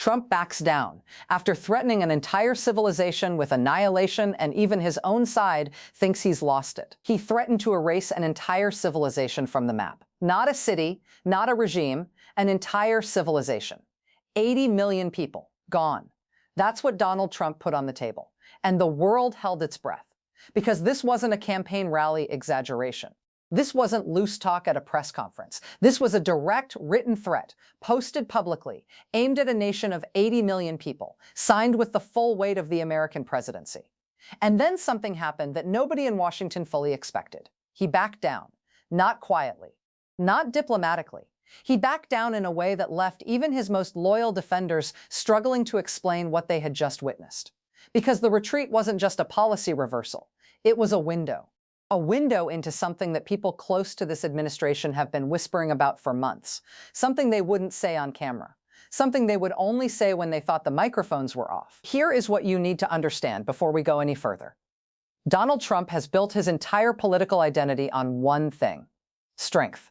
Trump backs down after threatening an entire civilization with annihilation, and even his own side thinks he's lost it. He threatened to erase an entire civilization from the map. Not a city, not a regime, an entire civilization. 80 million people gone. That's what Donald Trump put on the table. And the world held its breath. Because this wasn't a campaign rally exaggeration. This wasn't loose talk at a press conference. This was a direct written threat, posted publicly, aimed at a nation of 80 million people, signed with the full weight of the American presidency. And then something happened that nobody in Washington fully expected. He backed down, not quietly, not diplomatically. He backed down in a way that left even his most loyal defenders struggling to explain what they had just witnessed. Because the retreat wasn't just a policy reversal, it was a window. A window into something that people close to this administration have been whispering about for months. Something they wouldn't say on camera. Something they would only say when they thought the microphones were off. Here is what you need to understand before we go any further. Donald Trump has built his entire political identity on one thing: strength.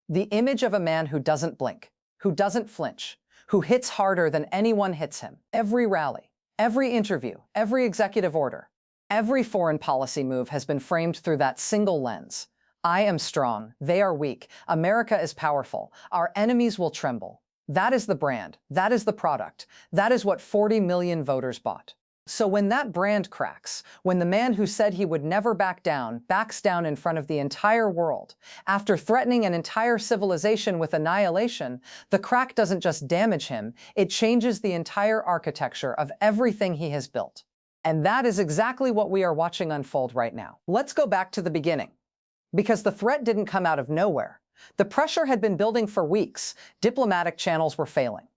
The image of a man who doesn't blink, who doesn't flinch, who hits harder than anyone hits him. Every rally, every interview, every executive order, every foreign policy move has been framed through that single lens. I am strong, they are weak, America is powerful, our enemies will tremble. That is the brand, that is the product, that is what 40 million voters bought. So when that brand cracks, when the man who said he would never back down backs down in front of the entire world, after threatening an entire civilization with annihilation, the crack doesn't just damage him, it changes the entire architecture of everything he has built. And that is exactly what we are watching unfold right now. Let's go back to the beginning. Because the threat didn't come out of nowhere. The pressure had been building for weeks. Diplomatic channels were failing.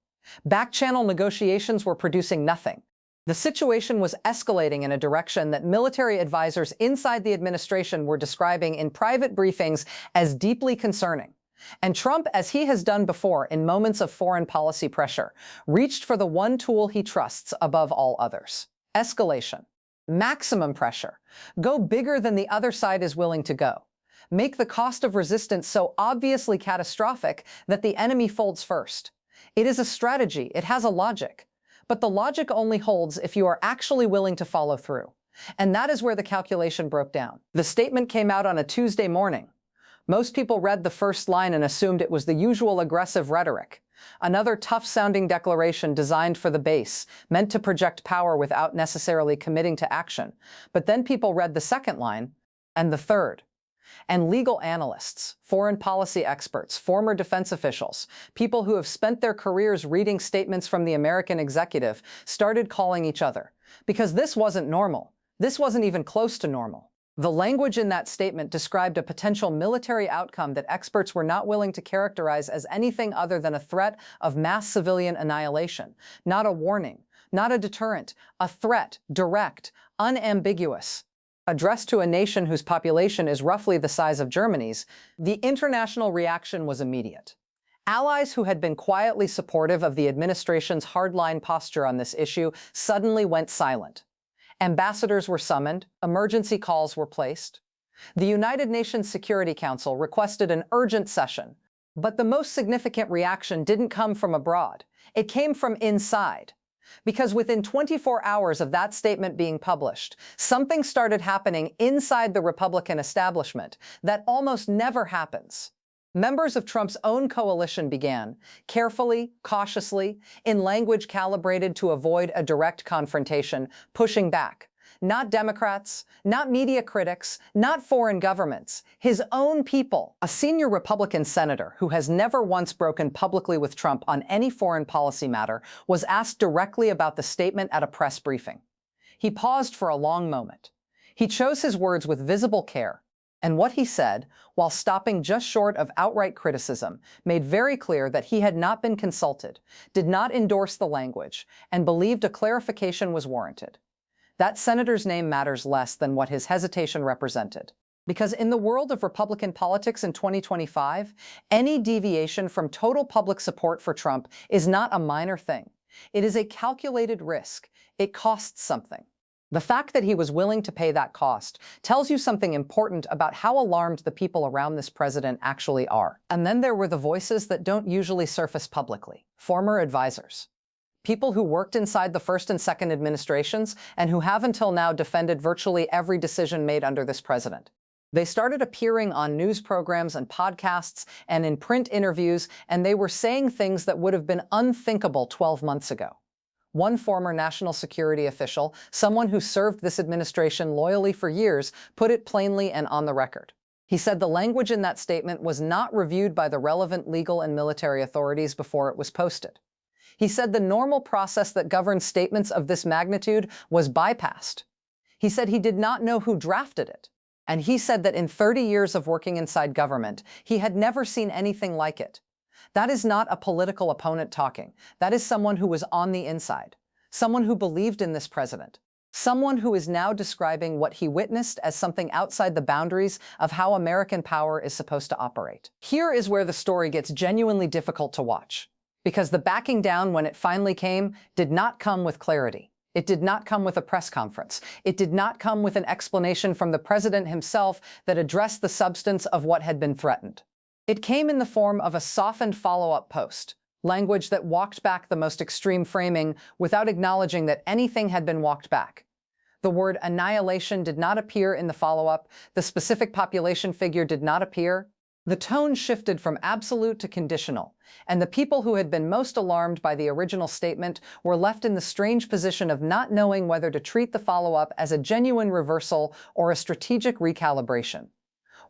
Back-channel negotiations were producing nothing. The situation was escalating in a direction that military advisors inside the administration were describing in private briefings as deeply concerning. And Trump, as he has done before in moments of foreign policy pressure, reached for the one tool he trusts above all others: escalation. Maximum pressure. Go bigger than the other side is willing to go. Make the cost of resistance so obviously catastrophic that the enemy folds first. It is a strategy, it has a logic. But the logic only holds if you are actually willing to follow through. And that is where the calculation broke down. The statement came out on a Tuesday morning. Most people read the first line and assumed it was the usual aggressive rhetoric. Another tough-sounding declaration designed for the base, meant to project power without necessarily committing to action. But then people read the second line, and the third. And legal analysts, foreign policy experts, former defense officials, people who have spent their careers reading statements from the American executive, started calling each other. Because this wasn't normal. This wasn't even close to normal. The language in that statement described a potential military outcome that experts were not willing to characterize as anything other than a threat of mass civilian annihilation. Not a warning, not a deterrent, a threat, direct, unambiguous. Addressed to a nation whose population is roughly the size of Germany's, the international reaction was immediate. Allies who had been quietly supportive of the administration's hardline posture on this issue suddenly went silent. Ambassadors were summoned, emergency calls were placed. The United Nations Security Council requested an urgent session. But the most significant reaction didn't come from abroad. It came from inside. Because within 24 hours of that statement being published, something started happening inside the Republican establishment that almost never happens. Members of Trump's own coalition began, carefully, cautiously, in language calibrated to avoid a direct confrontation, pushing back. Not Democrats, not media critics, not foreign governments, his own people. A senior Republican senator who has never once broken publicly with Trump on any foreign policy matter was asked directly about the statement at a press briefing. He paused for a long moment. He chose his words with visible care. And what he said, while stopping just short of outright criticism, made very clear that he had not been consulted, did not endorse the language, and believed a clarification was warranted. That senator's name matters less than what his hesitation represented. Because in the world of Republican politics in 2025, any deviation from total public support for Trump is not a minor thing. It is a calculated risk. It costs something. The fact that he was willing to pay that cost tells you something important about how alarmed the people around this president actually are. And then there were the voices that don't usually surface publicly, former advisors. people who worked inside the first and second administrations and who have until now defended virtually every decision made under this president. They started appearing on news programs and podcasts and in print interviews, and they were saying things that would have been unthinkable 12 months ago. One former national security official, someone who served this administration loyally for years, put it plainly and on the record. He said the language in that statement was not reviewed by the relevant legal and military authorities before it was posted. He said the normal process that governs statements of this magnitude was bypassed. He said he did not know who drafted it. And he said that in 30 years of working inside government, he had never seen anything like it. That is not a political opponent talking. That is someone who was on the inside, someone who believed in this president, someone who is now describing what he witnessed as something outside the boundaries of how American power is supposed to operate. Here is where the story gets genuinely difficult to watch, because the backing down when it finally came did not come with clarity. It did not come with a press conference. It did not come with an explanation from the president himself that addressed the substance of what had been threatened. It came in the form of a softened follow-up post, language that walked back the most extreme framing without acknowledging that anything had been walked back. The word annihilation did not appear in the follow-up. The specific population figure did not appear. The tone shifted from absolute to conditional, and the people who had been most alarmed by the original statement were left in the strange position of not knowing whether to treat the follow-up as a genuine reversal or a strategic recalibration.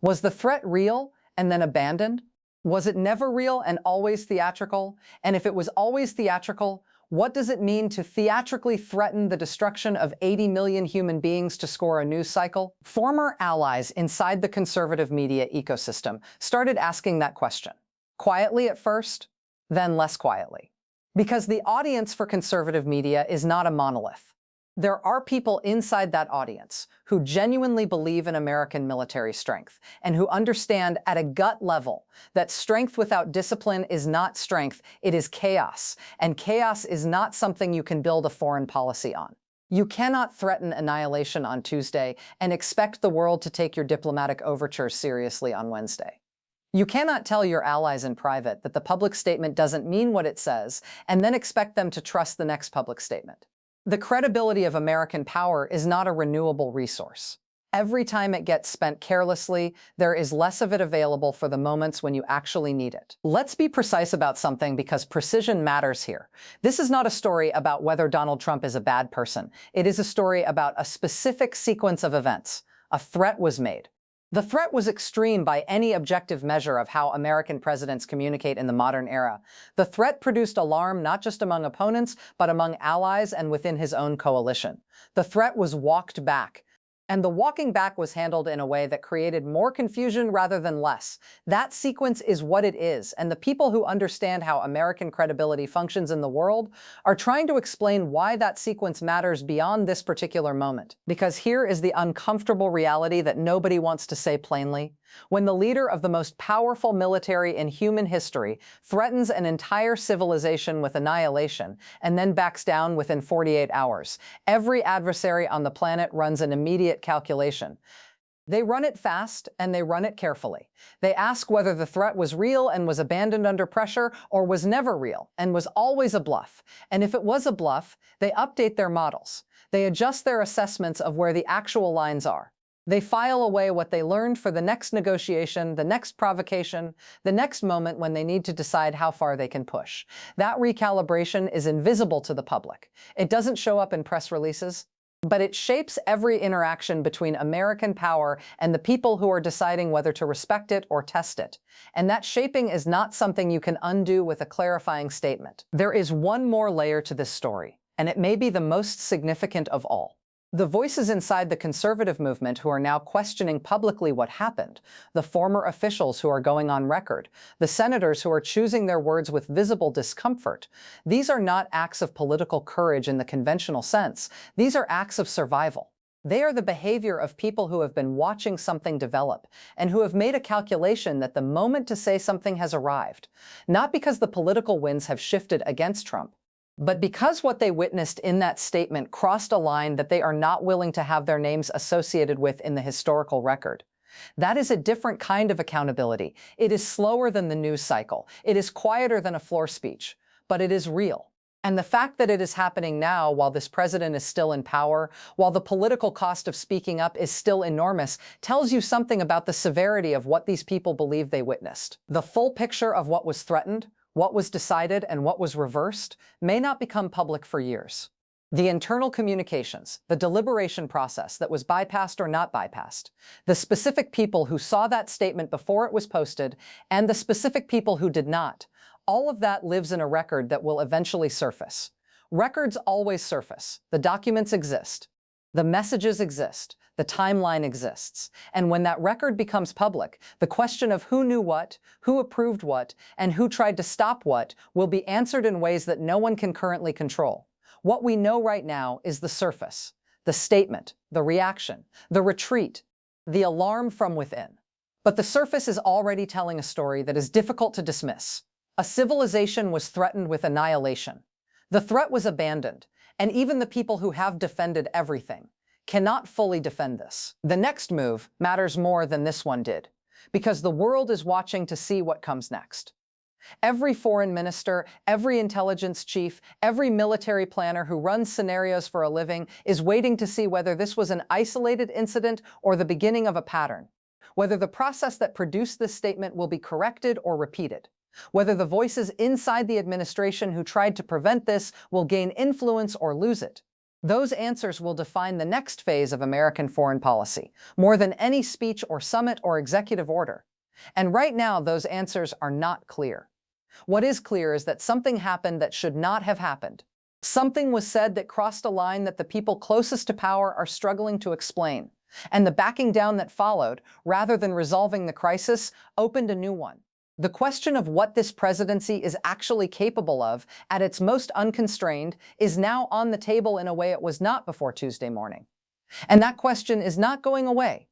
Was the threat real and then abandoned? Was it never real and always theatrical? And if it was always theatrical, what does it mean to theatrically threaten the destruction of 80 million human beings to score a news cycle? Former allies inside the conservative media ecosystem started asking that question. Quietly at first, then less quietly. Because the audience for conservative media is not a monolith. There are people inside that audience who genuinely believe in American military strength and who understand at a gut level that strength without discipline is not strength, it is chaos, and chaos is not something you can build a foreign policy on. You cannot threaten annihilation on Tuesday and expect the world to take your diplomatic overtures seriously on Wednesday. You cannot tell your allies in private that the public statement doesn't mean what it says and then expect them to trust the next public statement. The credibility of American power is not a renewable resource. Every time it gets spent carelessly, there is less of it available for the moments when you actually need it. Let's be precise about something because precision matters here. This is not a story about whether Donald Trump is a bad person. It is a story about a specific sequence of events. A threat was made. The threat was extreme by any objective measure of how American presidents communicate in the modern era. The threat produced alarm not just among opponents, but among allies and within his own coalition. The threat was walked back. And the walking back was handled in a way that created more confusion rather than less. That sequence is what it is, and the people who understand how American credibility functions in the world are trying to explain why that sequence matters beyond this particular moment. Because here is the uncomfortable reality that nobody wants to say plainly. When the leader of the most powerful military in human history threatens an entire civilization with annihilation and then backs down within 48 hours, every adversary on the planet runs an immediate calculation. They run it fast and they run it carefully. They ask whether the threat was real and was abandoned under pressure or was never real and was always a bluff. And if it was a bluff, they update their models. They adjust their assessments of where the actual lines are. They file away what they learned for the next negotiation, the next provocation, the next moment when they need to decide how far they can push. That recalibration is invisible to the public. It doesn't show up in press releases, but it shapes every interaction between American power and the people who are deciding whether to respect it or test it. And that shaping is not something you can undo with a clarifying statement. There is one more layer to this story, and it may be the most significant of all. The voices inside the conservative movement who are now questioning publicly what happened, the former officials who are going on record, the senators who are choosing their words with visible discomfort, these are not acts of political courage in the conventional sense. These are acts of survival. They are the behavior of people who have been watching something develop and who have made a calculation that the moment to say something has arrived, not because the political winds have shifted against Trump, but because what they witnessed in that statement crossed a line that they are not willing to have their names associated with in the historical record. That is a different kind of accountability. It is slower than the news cycle. It is quieter than a floor speech, but it is real. And the fact that it is happening now while this president is still in power, while the political cost of speaking up is still enormous, tells you something about the severity of what these people believe they witnessed. The full picture of what was threatened, what was decided, and what was reversed may not become public for years. The internal communications, the deliberation process that was bypassed or not bypassed, the specific people who saw that statement before it was posted, and the specific people who did not, all of that lives in a record that will eventually surface. Records always surface. The documents exist. The messages exist. The timeline exists. And when that record becomes public, the question of who knew what, who approved what, and who tried to stop what will be answered in ways that no one can currently control. What we know right now is the surface, the statement, the reaction, the retreat, the alarm from within. But the surface is already telling a story that is difficult to dismiss. A civilization was threatened with annihilation. The threat was abandoned, and even the people who have defended everything cannot fully defend this. The next move matters more than this one did, because the world is watching to see what comes next. Every foreign minister, every intelligence chief, every military planner who runs scenarios for a living is waiting to see whether this was an isolated incident or the beginning of a pattern, whether the process that produced this statement will be corrected or repeated, whether the voices inside the administration who tried to prevent this will gain influence or lose it. Those answers will define the next phase of American foreign policy, more than any speech or summit or executive order. And right now, those answers are not clear. What is clear is that something happened that should not have happened. Something was said that crossed a line that the people closest to power are struggling to explain. And the backing down that followed, rather than resolving the crisis, opened a new one. The question of what this presidency is actually capable of, at its most unconstrained, is now on the table in a way it was not before Tuesday morning. And that question is not going away.